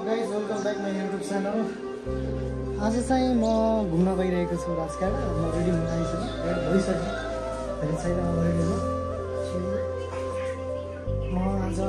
Guys welcome back my YouTube channel. आज चाहिँ म घुम्न गइरहेको छु राजकाँडा। म रेडी हुन आइसकेँ, रेडी भइसकेँ, धेरै छैन म रेडी हुनु। म आज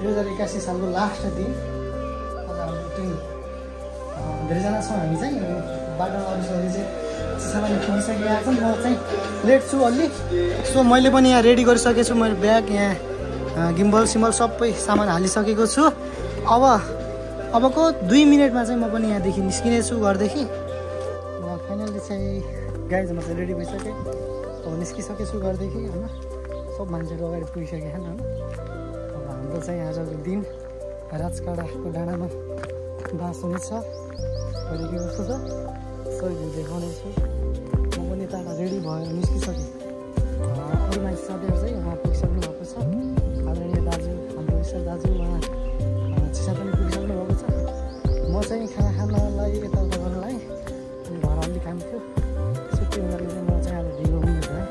2081 सालको लास्ट दिन। आज हाम्रो टिम धेरैजना छौँ हामी चाहिँ बाटोमा अरूसरी चाहिँ चिसापानी पुगिसकेका छन्। म चाहिँ लेट छु अलि, सो मैले पनि यहाँ रेडी गरिसकेको छु। मैले ब्याग यहाँ गिम्बल सिम्बल सबै सामान हालिसकेको छु। अबको 2 मिनटमा चाहिँ म पनि यहाँदेखि निस्किनेछु घरदेखि। म फाइनली चाहिँ गाइज म चाहिँ रेडी भइसकेँ, अब निस्किसकेछु घरदेखि होइन। सब मान्छेहरू अगाडि पुगिसकेका छन् होइन। अब हाम्रो चाहिँ आजको दिन राजकाँडाको डाँडामा बास हुनेछ। अहिले के कस्तो छ सबै भ्यू देखाउनेछु। म पनि यता रेडी भएर निस्किसकेँ। अरू मान्छे साथीहरू चाहिँ उहाँ पुगिसक्नु भएको छ। आदरणीय दाजु, हाम्रो ईश्वर दाजु उहाँ चिसापानी पुगिसक्नु भएको छ। म चाहिँ खाना खानलाई यताउता गर्नलाई अनि घर अलि काम थियो, त्यसो त्यो उनीहरूले चाहिँ म चाहिँ अब ढिलो हुने भयो।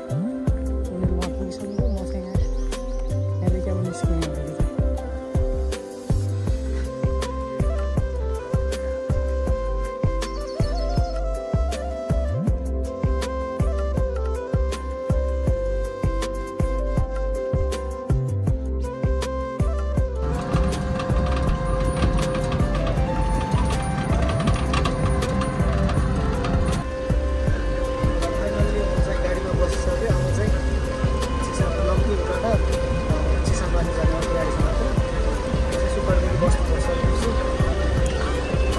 उनीहरू उहाँ पुगिसक्नु, म चाहिँ यहाँदेखि अब निस्किने भयो।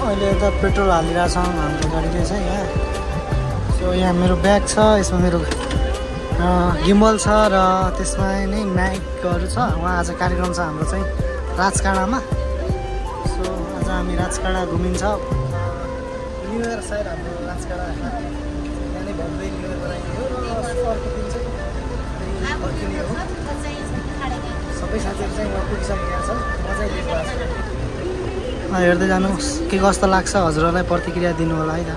अहिले यता पेट्रोल हालिरहेछ हाम्रो गाडीले चाहिँ यहाँ। सो यहाँ मेरो ब्याग छ, यसमा मेरो गिम्बल छ र त्यसमा नै माइकहरू छ। उहाँ आज कार्यक्रम छ हाम्रो चाहिँ राजकाँडामा। सो आज हामी राजकाँडा घुमिन्छ। न्यु इयर सायद हाम्रो राजकाँडा यहाँ नै भन्दै न्यु इयर मनाइने हो र अर्को दिन चाहिँ फर्किने हो। सबै साथीहरू चाहिँ उहाँ पुगिसकेका छन्, म चाहिँ लेट भएको छु। हेर्दै जानुहोस् के कस्तो लाग्छ, हजुरहरूलाई प्रतिक्रिया दिनु होला है त।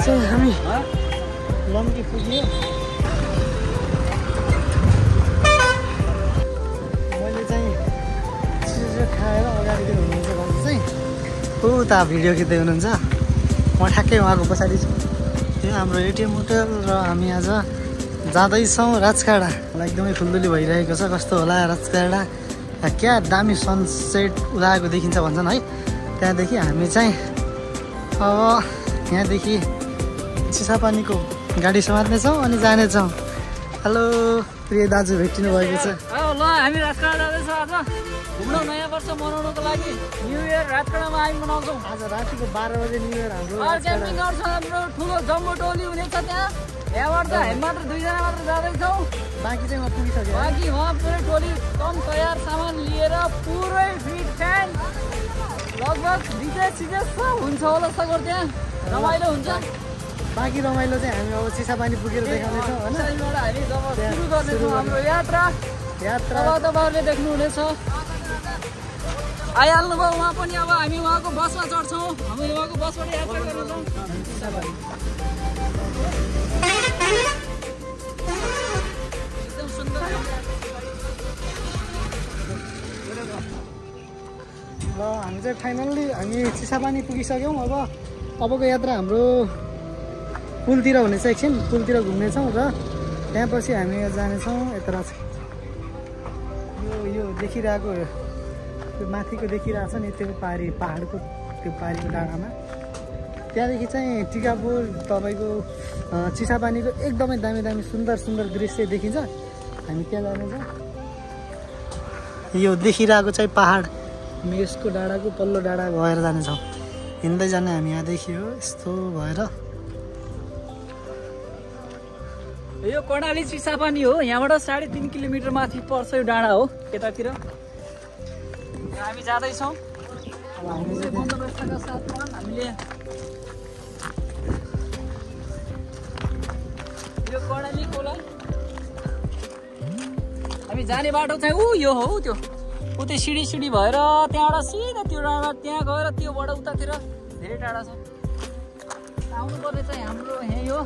चाहिँ हामी लम्की पुग्यो। मैले चाहिँ चिसो खाएर अगाडितिर हुनुहुन्छ भने चाहिँ उता भिडियो खिच्दै हुनुहुन्छ। म ठ्याक्कै उहाँको पछाडि छु। यो हाम्रो एटिएम होटल र हामी आज जाँदैछौँ राजकाँडा। मलाई एकदमै खुल्दुली भइरहेको छ। कस्तो होला राजकाँडा, क्या दामी सनसेट उदाएको देखिन्छ भन्छन् है। त्यहाँदेखि हामी चाहिँ अब यहाँदेखि चिसापानीको गाडी समात्नेछौँ अनि जानेछौँ। हेलो प्रिय दाजु भेटिनु भएको छ। ल हामी राजकाँडा जाँदैछौँ आज घुम्न, नयाँ वर्ष मनाउनको लागि। न्यु इयर राजकाँडामा हामी मनाउँछौँ। आज रातिको 12 बजे न्यु इयर हाम्रो क्याम्पिङ गर्छ। हाम्रो ठुलो जम्बो टोली हुनेछ त्यहाँ। यहाँबाट त हामी मात्र 2 जना मात्र जाँदैछौँ। बाँकी चाहिँ म पुगिसकेँ। बाँकी उहाँ पुरै टोली कम तयार सामान लिएर पुरै फिट फ्यान लगभग डिजे सिजे सब हुन्छ होला सगर। त्यहाँ रमाइलो हुन्छ। बाँकी रमाइलो चाहिँ हामी अब चिसापानी पुगेर देखाउनेछौँ होइन। हामी जब सुरु गर्नेछौँ हाम्रो यात्रा तपाईँहरूले देख्नुहुनेछ। आइहाल्नुभयो उहाँ पनि। अब हामी उहाँको बसमा चढ्छौँ। हामी उहाँको बसबाट यात्रा गर्नेछौँ। एकदम सुन्दर। ल हामी चाहिँ फाइनल्ली हामी चिसापानी पुगिसक्यौँ। अबको यात्रा हाम्रो पुलतिर हुनेछ। एकछिन पुलतिर घुम्नेछौँ र त्यहाँपछि हामी जानेछौँ यता। यो देखिरहेको त्यो माथिको देखिरहेको छ नि, त्यो पाहाडको त्यो पारीको डाँडामा। त्यहाँदेखि चाहिँ टिकापुर तपाईँको चिसापानीको एकदमै दामी दामी सुन्दर सुन्दर दृश्य देखिन्छ। हामी त्यहाँ जानेछौँ। यो देखिरहेको चाहिँ पहाड हामी यसको डाँडाको पल्लो डाँडा भएर जानेछौँ। हिँड्दै जाने हामी यहाँदेखि हो यस्तो भएर। यो कर्णाली चिसापानी हो। यहाँबाट 3.5 किलोमिटर माथि पर्छ यो डाँडा हो यतातिर। हामी जाँदैछौँ बन्दोबस्तका साथमा। हामीले यो कर्णाली खोला हामी जाने बाटो चाहिँ यो हो त्यो उतै सिडी भएर त्यहाँबाट सिधा त्यो डाँडा त्यहाँ गएर त्योबाट उतातिर धेरै टाढा छ। आउनुपर्ने चाहिँ हाम्रो यहीँ हो।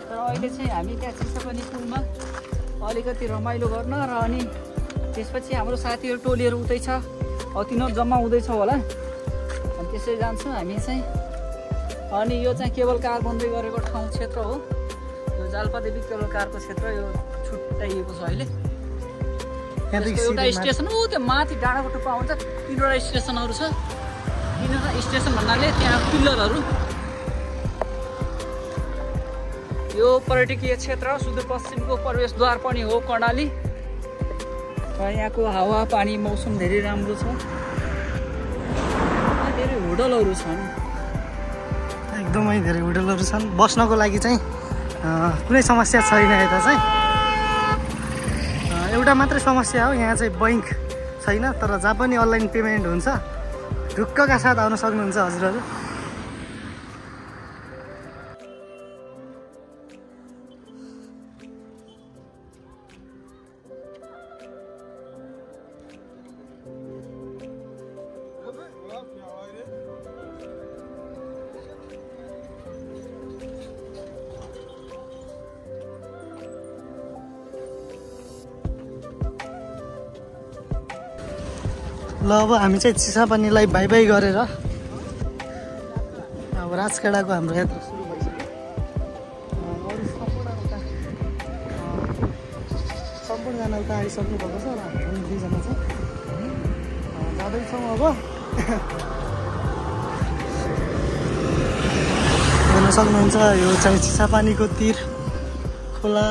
तर अहिले चाहिँ हामी त्यहाँ चिसापानी पुलमा अलिकति रमाइलो गर्न र अनि त्यसपछि हाम्रो साथीहरू टोलीहरू उतै छ। तिनीहरू जम्मा हुँदैछ होला अनि त्यसै जान्छौँ हामी चाहिँ। अनि यो चाहिँ केबल कार बन्दै गरेको ठाउँ क्षेत्र हो। यो जालपादेवी केबल कारको क्षेत्र यो छुट्याइएको छ अहिले। एउटा स्टेसन ऊ त्यो माथि डाँडाको टुप्पा हुन्छ 3वटा स्टेसनहरू छ। 3वटा स्टेसन भन्नाले त्यहाँ पिल्लरहरू। यो पर्यटकीय क्षेत्र सुदूरपश्चिमको प्रवेशद्वार पनि हो कर्णाली। र यहाँको हावा पानी मौसम धेरै राम्रो छ। धेरै होटलहरू छन्, एकदमै धेरै होटलहरू छन्। बस्नको लागि चाहिँ कुनै समस्या छैन। यता चाहिँ एउटा मात्रै समस्या हो, यहाँ चाहिँ बैंक छैन। तर जहाँ पनि अनलाइन पेमेन्ट हुन्छ। ढुक्कका साथ आउन सक्नुहुन्छ हजुरहरू। ल अब हामी चाहिँ चिसापानीलाई बाई बाई गरेर अब राजखेडाको हाम्रो यात्रा सुरु भइसक्यो। अरू सम्पूर्णजना उता आइसक्नु भएको छ र हामी 2जना चाहिँ जाँदैछौँ अब। हेर्न सक्नुहुन्छ यो चाहिँ चिसापानीको तीर खोला।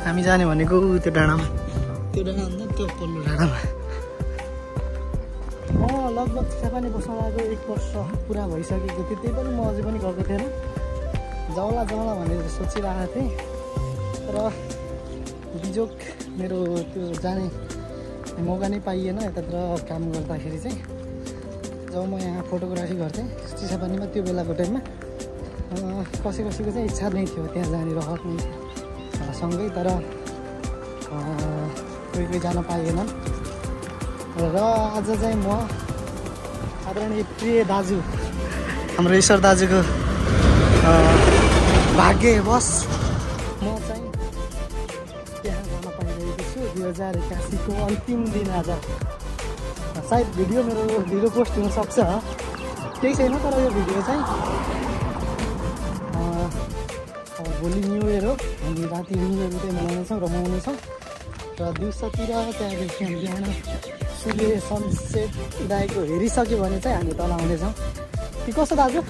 हामी जाने भनेको त्यो डाँडामा, त्यो डाँडाभन्दा त्यो पल्लो डाँडामा। लगभग चिसापानी बस्न लागेको 1 वर्ष पुरा भइसकेको थियो। त्यही पनि म अझै पनि गएको थिएन। जाउँला भनेर सोचिरहेको थिएँ। तर बिजोग मेरो त्यो जाने मौका नै पाइएन। यतातिर काम गर्दाखेरि चाहिँ जब म यहाँ फोटोग्राफी गर्थेँ चिसापानीमा त्यो बेलाको टाइममा कसैको चाहिँ इच्छा नै थियो त्यहाँ जाने रहर नै सँगै। तर कोही जान पाइएन। र आज चाहिँ म आदरणीय प्रिय दाजु हाम्रो ईश्वर दाजुको भाग्यवश म चाहिँ त्यहाँ जान पाइरहेको छु। 2081को अन्तिम दिन आज। सायद भिडियो पोस्ट हुनसक्छ, केही छैन। तर यो भिडियो चाहिँ भोलि न्यु इयर हो। हामी राति न्यु इयर चाहिँ मनाउनेछौँ, रमाउनेछौँ। र दिउँसोतिर त्यहाँदेखि हामी बिहान सूर्य सनसेट उदाएको हेरिसक्यो भने चाहिँ हामी तल आउनेछौँ। कि कस्तो दाजु?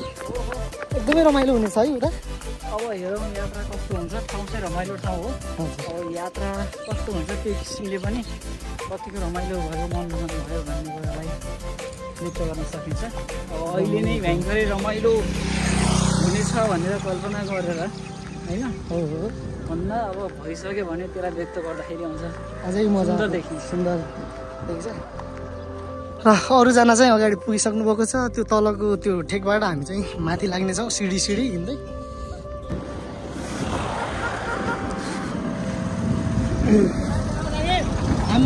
एकदमै रमाइलो हुनेछ है उता। अब हेरौँ यात्रा कस्तो हुन्छ। ठाउँ चाहिँ रमाइलो ठाउँ हो। अब यात्रा कस्तो हुन्छ त्यो किसिमले पनि कतिको रमाइलो भयो, मनोरञ्जन भयो भन्ने कुरालाई व्यक्त गर्न सकिन्छ। अब अहिले नै भयङ्करै रमाइलो हुनेछ भनेर कल्पना गरेर होइन भन्दा अब भइसक्यो भने त्यसलाई व्यक्त गर्दाखेरि आउँछ अझै मजा देखिन्छ, सुन्दर देखिन्छ। र अरूजना चाहिँ अगाडि पुगिसक्नु भएको छ। त्यो तलको त्यो ठेकबाट हामी चाहिँ माथि लाग्नेछौँ सिडी हिँड्दै।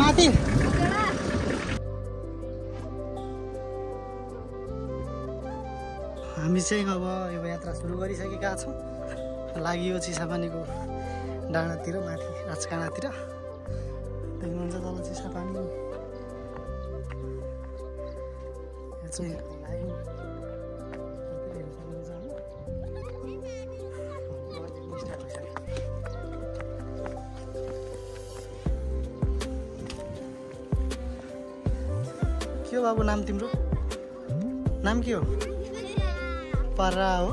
माथि हामी चाहिँ अब यो यात्रा सुरु गरिसकेका छौँ। लागि चिसापानीको डाँडातिर माथि राजकाँडातिर देख्नुहुन्छ तल चिसापानी। चाहिँ के हो बाबु नाम तिम्रो? नाम के हो? पर्रा हो।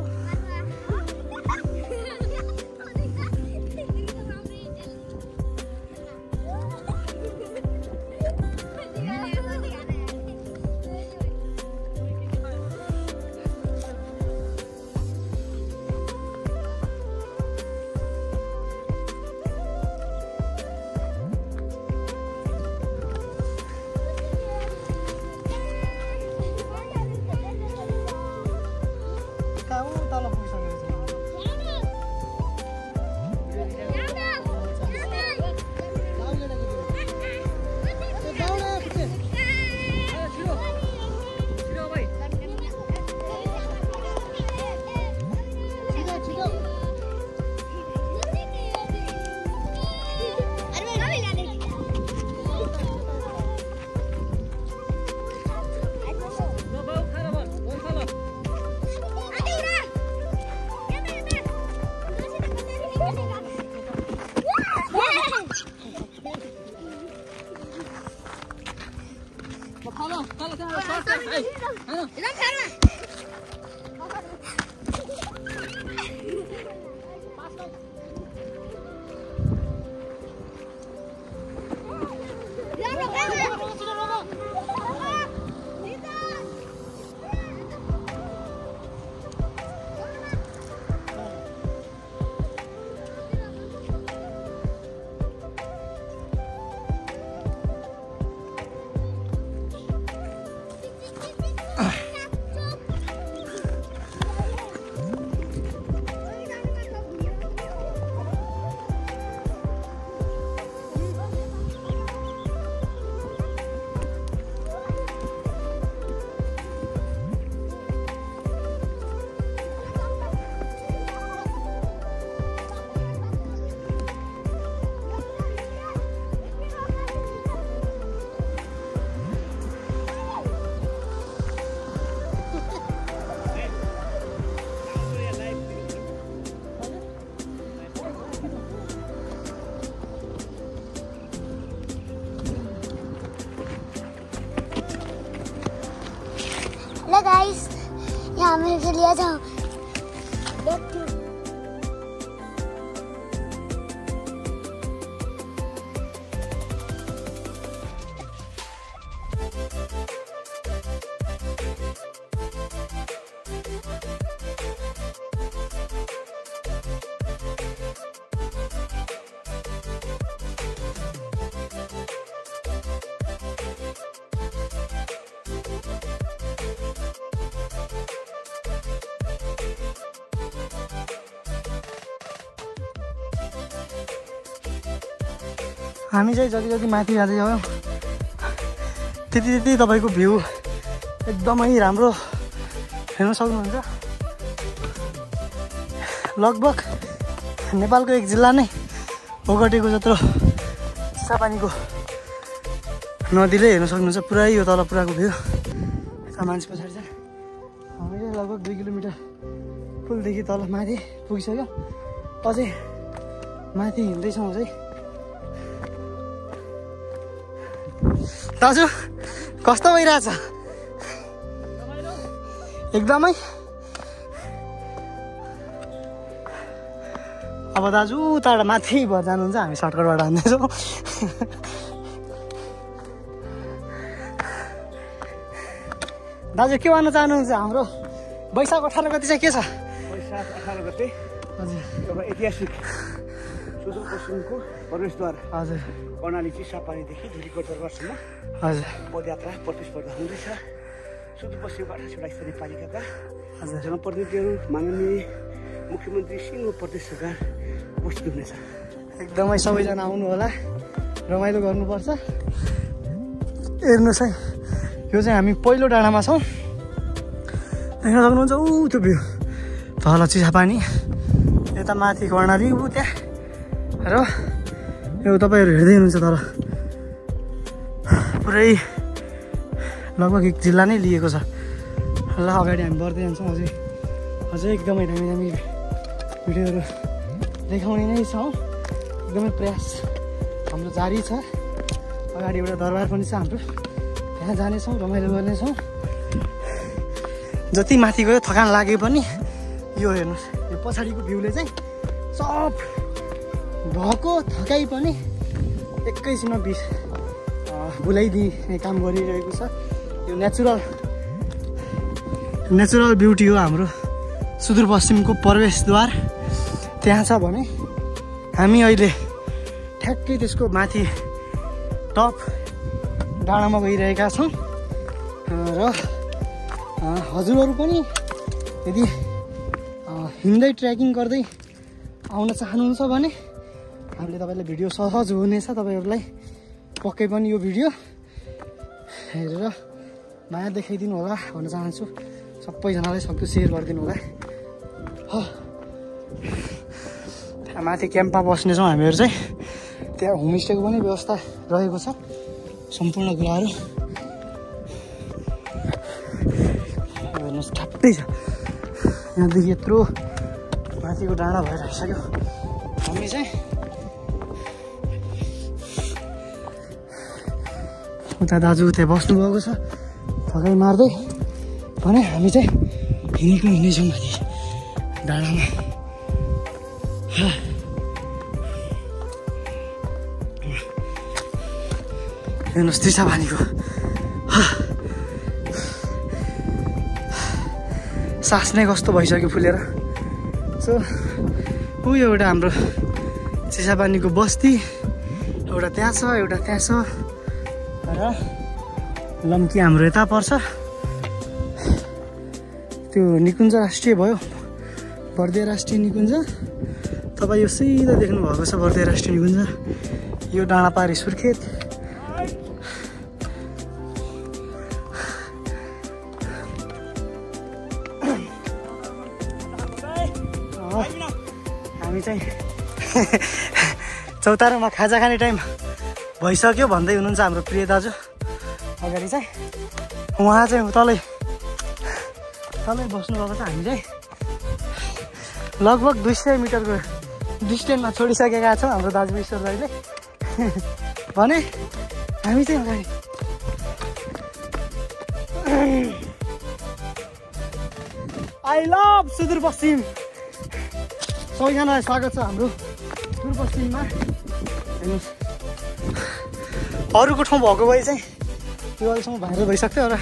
हेलो गाइस, यहाँ मेरे के लिए जाओ। हामी चाहिँ जति जति माथि जाँदै गयौँ त्यति त्यति तपाईँको भ्यू एकदमै राम्रो हेर्न सक्नुहुन्छ। लगभग नेपालको एक जिल्ला नै ओगटेको जत्रो चिसापानीको नदीले हेर्न सक्नुहुन्छ। पुरै यो तल पुराको भ्यू। यता मान्छे पछाडि छ। हामी चाहिँ लगभग 2 किलोमिटर पुलदेखि तल माथि पुगिसक्यो। अझै माथि हिँड्दैछौँ अझै। दाजु कस्तो भइरहेछ? एकदमै। अब दाजु उताबाट माथि भएर जानुहुन्छ, हामी सर्टकटबाट हान्दैछौँ। दाजु के भन्न चाहनुहुन्छ? हाम्रो वैशाख 18 गते चाहिँ के छ? वैशाख 18 गते हजुर एउटा ऐतिहासिक सुदूरपश्चिमको प्रवेशद्वार हजुर कर्णाली चिसापानीदेखि धुलीकोट दरबारसम्म हजुर पदयात्रा प्रतिस्पर्धा हुँदैछ। सुदूरपश्चिमबाट 28 स्थानीय पालिकाका हजुर जनप्रतिनिधिहरू, माननीय मुख्यमन्त्री सिंह प्रदेश सरकार उपस्थित हुनेछ। एकदमै सबैजना आउनु होला, रमाइलो गर्नुपर्छ। हेर्नुहोस् है, यो चाहिँ हामी पहिलो डाँडामा छौँ। देख्न सक्नुहुन्छ ऊ त्यो भ्यू तल चिसापानी, यता माथि कर्णाली ऊ त्यहाँ, र यो तपाईँहरू हेर्दै हुनुहुन्छ तल पुरै लगभग एक जिल्ला नै लिएको छ। ल अगाडि हामी बढ्दै जान्छौँ। अझै एकदमै दामी दामी भिडियोहरू देखाउने नै छौँ। एकदमै प्रयास हाम्रो जारी छ। अगाडि एउटा दरबार पनि छ हाम्रो, त्यहाँ जानेछौँ, रमाइलो गर्नेछौँ। जति माथि गयो थकान लागे पनि यो हेर्नुहोस्, यो पछाडिको भ्यूले चाहिँ सब भएको थकाइ पनि एकैछिनमा भुलाइदिने काम गरिरहेको छ। यो नेचुरल ब्युटी हो हाम्रो सुदूरपश्चिमको प्रवेशद्वार त्यहाँ छ भने हामी अहिले ठ्याक्कै त्यसको माथि टप डाँडामा गइरहेका छौँ। र हजुरहरू पनि यदि हिँड्दै ट्रेकिङ गर्दै आउन चाहनुहुन्छ भने हामीले तपाईँलाई भिडियो सहज हुनेछ। तपाईँहरूलाई पक्कै पनि यो भिडियो हेरेर माया देखाइदिनु होला भन्न चाहन्छु। सबैजनालाई सक्दो सेयर गरिदिनु होला। त्यहाँ माथि क्याम्पमा बस्नेछौँ हामीहरू चाहिँ। त्यहाँ होमस्टेको पनि व्यवस्था रहेको छ, सम्पूर्ण कुराहरू हेर्नुहोस् ठ्याप्पै छ। यहाँदेखि यत्रो माथिको डाँडा भएर आइसक्यो। हामी चाहिँ उता दाजु त्यहाँ बस्नुभएको छ थकाइ मार्दै, भने हामी चाहिँ हिँडेको हिँड्दैछौँ माथि डाँडामा। हेर्नुहोस् चिसापानीको सास नै कस्तो भइसक्यो फुलेर। सो ऊ एउटा हाम्रो चिसापानीको बस्ती, एउटा त्यहाँ छ एउटा त्यहाँ छ र लम्की हाम्रो यता पर्छ। त्यो निकुञ्ज राष्ट्रिय भयो, बर्दिया राष्ट्रिय निकुञ्ज। तपाईँ यो सिधा देख्नु भएको छ बर्दिया राष्ट्रिय निकुञ्ज। यो डाँडापारी सुर्खेत। हामी चाहिँ चौतारोमा खाजा खाने टाइम भइसक्यो भन्दै हुनुहुन्छ हाम्रो प्रिय दाजु अगाडि चाहिँ। उहाँ चाहिँ तलै बस्नुभएको छ। हामी चाहिँ लगभग 200 मिटरको डिस्टेन्समा छोडिसकेका छौँ हाम्रो दाजु ईश्वर दाइले भने। हामी चाहिँ अगाडि आई लभ सुदूरपश्चिम। सबैजनालाई स्वागत छ हाम्रो सुदूरपश्चिममा। हेर्नुहोस् अरूको ठाउँ भएको भए चाहिँ यो अहिलेसम्म भाइरल भइसक्थ्यो र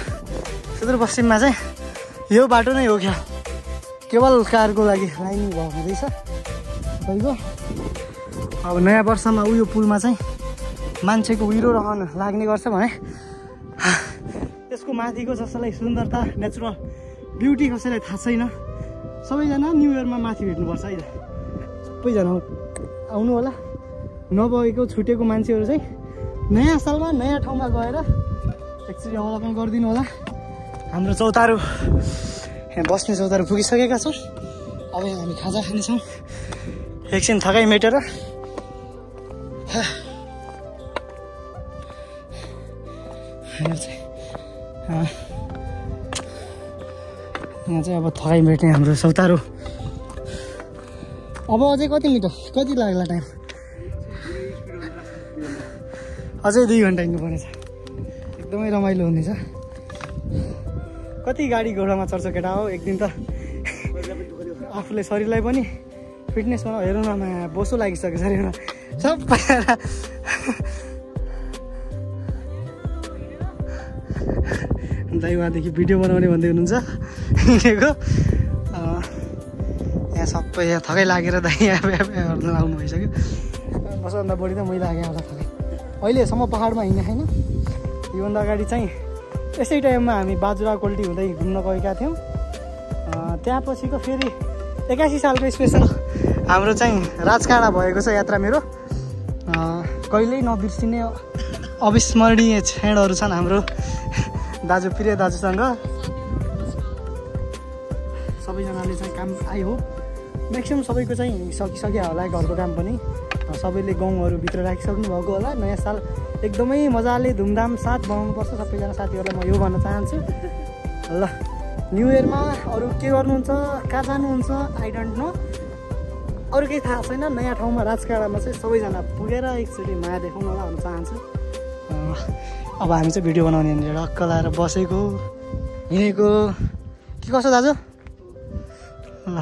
सुदूरपश्चिममा चाहिँ यो बाटो नै हो क्या, केवल कारको लागि लाइन भएको हुँदैछ तपाईँको। अब नयाँ वर्षमा उयो पुलमा चाहिँ मान्छेको उहिरो रहन लाग्ने गर्छ भने त्यसको माथिको जसलाई सुन्दरता नेचुरल ब्युटी कसैलाई थाहा छैन। सबैजना न्यु इयरमा माथि भेट्नुपर्छ है, सबैजना आउनु होला। नभएको छुटेको मान्छेहरू चाहिँ नयाँ सालमा नयाँ ठाउँमा गएर एकचोटि अवलोकन गरिदिनु होला। हाम्रो चौतारो बस्ने चौतारो पुगिसकेका छौँ। अब हामी खाजा खानेछौँ एकछिन थकाइ मेटेर। यहाँ चाहिँ अब थकाइ मेट्ने हाम्रो चौतारो। अब अझै कति मिटर कति लाग्ला टाइम? अझै 2 घन्टा हिँड्नुपर्नेछ। एकदमै रमाइलो हुनेछ। कति गाडी घोडामा चढ्छ केटा हो। एक दिन त आफूले शरीरलाई पनि फिटनेस बनाऊ। हेर्नु न बोसो लागिसक्यो शरीरमा सबै। दाइ उहाँदेखि भिडियो बनाउने भन्दै हुनुहुन्छ हिँडेको। यहाँ सबै यहाँ थकाइ लागेर दाइ यहाँ लाउनु भइसक्यो। सबभन्दा बढी त मैले लागेँ होला थकाइ। अहिलेसम्म पहाडमा हिँड्ने छैन। योभन्दा अगाडि चाहिँ यसै टाइममा हामी बाजुरा कोल्टी हुँदै घुम्न गएका थियौँ। त्यहाँ पछिको फेरि 81 सालको स्पेसल हाम्रो चाहिँ राजकाँडा भएको छ यात्रा मेरो। कहिल्यै नबिर्सिने अविस्मरणीय क्षणहरू छन् हाम्रो दाजु प्रिय दाजुसँग। सबैजनाले चाहिँ काम आई हो म्याक्सिमम् सबैको चाहिँ सकिसक्यो होला घरको काम पनि। सबैले गाउँहरूभित्र राखिसक्नु भएको होला। नयाँ साल एकदमै मजाले धुमधाम साथ बनाउनुपर्छ। सबैजना साथीहरूलाई म यो भन्न चाहन्छु। ल न्यु इयरमा अरू के गर्नुहुन्छ, कहाँ जानुहुन्छ आई डोन्ट नो, अरू केही थाहा छैन। नयाँ ठाउँमा राजकाँडामा चाहिँ सबैजना पुगेर एकचोटि माया देखाउनु होला भन्न चाहन्छु। अब हामी चाहिँ भिडियो बनाउने भनेर ढक्क लाएर बसेको हिँडेको के कसो दाजु? ल